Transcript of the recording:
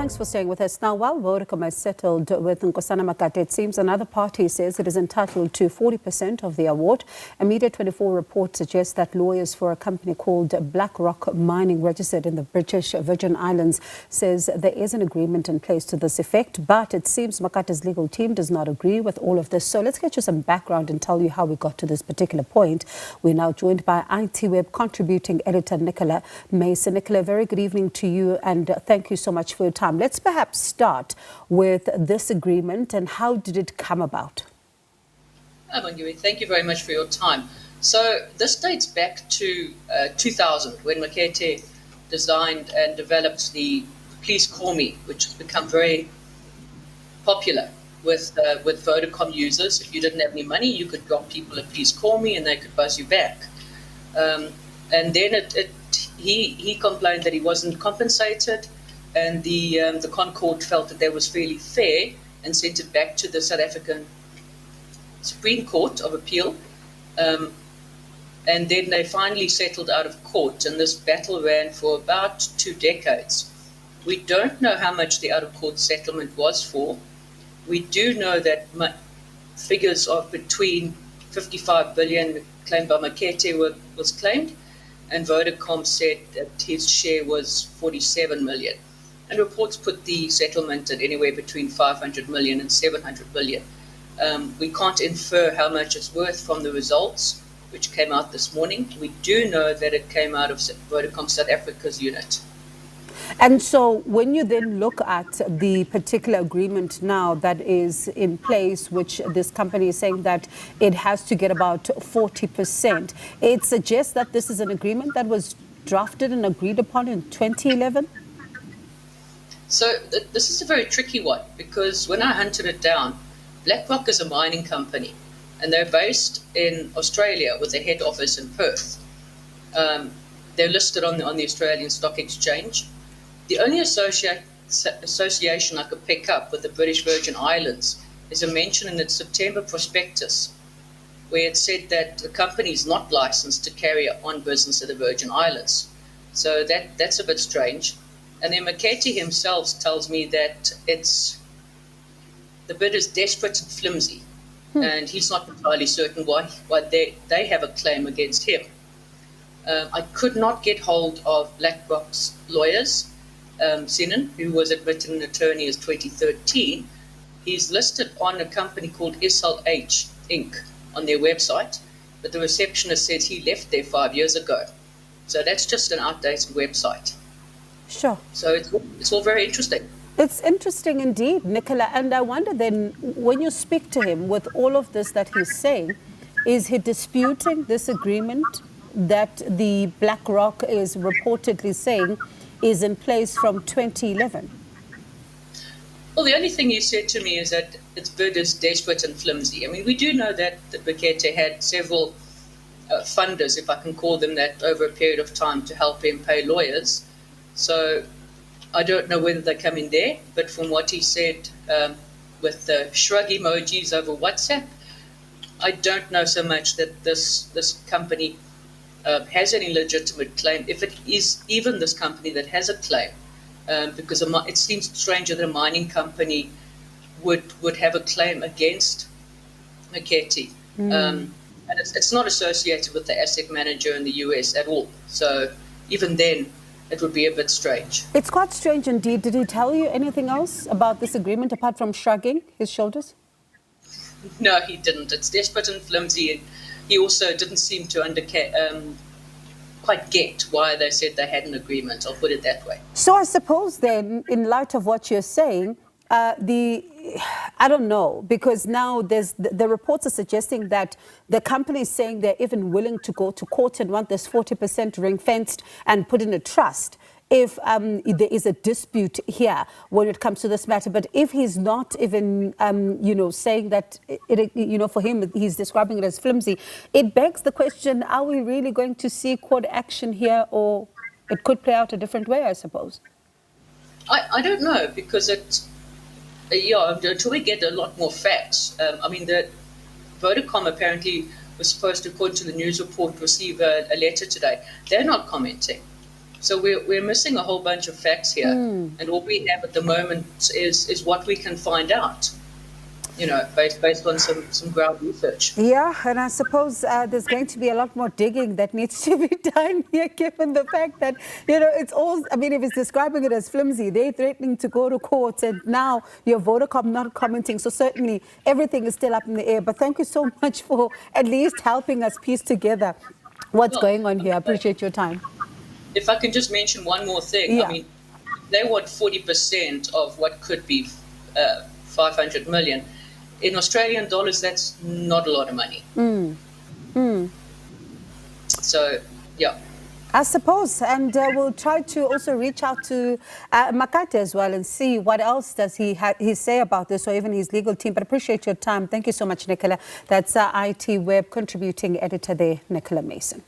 Thanks for staying with us. Now, while Vodacom has settled with Nkosana Makate, it seems another party says it is entitled to 40% of the award. A Media 24 report suggests that lawyers for a company called BlackRock Mining, registered in the British Virgin Islands, says there is an agreement in place to this effect, but it seems Makate's legal team does not agree with all of this. So let's get you some background and tell you how we got to this particular point. We're now joined by ITWeb contributing editor Nicola Mason. Nicola, very good evening to you, and thank you so much for your time. Let's perhaps start with this agreement and how did it come about? Thank you very much for your time. So this dates back to 2000 when Makate designed and developed the Please Call Me, which has become very popular with Vodacom users. If you didn't have any money, you could drop people a Please Call Me and they could buzz you back. And then he complained that he wasn't compensated, and the Concord felt that that was fairly fair and sent it back to the South African Supreme Court of Appeal. And then they finally settled out of court, and this battle ran for about 2 decades. We don't know how much the out-of-court settlement was for. We do know that figures of between 55 billion claimed by Makate was claimed, and Vodacom said that his share was 47 million. And reports put the settlement at anywhere between 500 million and 700 billion. We can't infer how much it's worth from the results, which came out this morning. We do know that it came out of Vodacom South Africa's unit. And so when you then look at the particular agreement now that is in place, which this company is saying that it has to get about 40%, it suggests that this is an agreement that was drafted and agreed upon in 2011? So this is a very tricky one, because when I hunted it down, BlackRock is a mining company, and they're based in Australia with a head office in Perth. They're listed on the Australian Stock Exchange. The only association I could pick up with the British Virgin Islands is a mention in its September prospectus, where it said that the company is not licensed to carry on business at the Virgin Islands. So that's a bit strange. And then Makate himself tells me that the bid is desperate and flimsy, and he's not entirely certain why they have a claim against him. I could not get hold of BlackRock's lawyers, Sinan, who was admitted an attorney as 2013. He's listed on a company called SLH Inc. on their website, but the receptionist says he left there 5 years ago. So that's just an outdated website. Sure. So it's all very interesting. It's interesting indeed, Nicola. And I wonder then, when you speak to him with all of this that he's saying, is he disputing this agreement that the BlackRock is reportedly saying is in place from 2011? Well, the only thing he said to me is that its bid is desperate and flimsy. I mean, we do know that Makate had several funders, if I can call them that, over a period of time to help him pay lawyers. So I don't know whether they come in there, but from what he said with the shrug emojis over WhatsApp, I don't know so much that this company has any legitimate claim, if it is even this company that has a claim, because it seems stranger that a mining company would have a claim against Makate. And it's not associated with the asset manager in the US at all. So even then, it would be a bit strange. It's quite strange indeed. Did he tell you anything else about this agreement apart from shrugging his shoulders? No, he didn't. It's desperate and flimsy. And he also didn't seem to quite get why they said they had an agreement. I'll put it that way. So I suppose then, in light of what you're saying, I don't know, because now the reports are suggesting that the company is saying they're even willing to go to court and want this 40% ring-fenced and put in a trust if there is a dispute here when it comes to this matter. But if he's not even, saying that, for him, he's describing it as flimsy, it begs the question, are we really going to see court action here, or it could play out a different way, I suppose? I don't know, because until we get a lot more facts. The Vodacom apparently was supposed to, according to the news report, receive a letter today. They're not commenting. So we're missing a whole bunch of facts here, and all we have at the moment is what we can find out, based on some ground research. Yeah, and I suppose there's going to be a lot more digging that needs to be done here, given the fact that, it's all, I mean, if it's describing it as flimsy, they're threatening to go to court, and now your Vodacom not commenting. So certainly everything is still up in the air. But thank you so much for at least helping us piece together what's going on here. I appreciate your time. If I can just mention one more thing. Yeah. I mean, they want 40% of what could be 500 million. In Australian dollars, that's not a lot of money. So, yeah. I suppose, and we'll try to also reach out to Makate as well and see what else does he say about this, or even his legal team. But appreciate your time. Thank you so much, Nicola. That's ITWeb contributing editor there, Nicola Mason.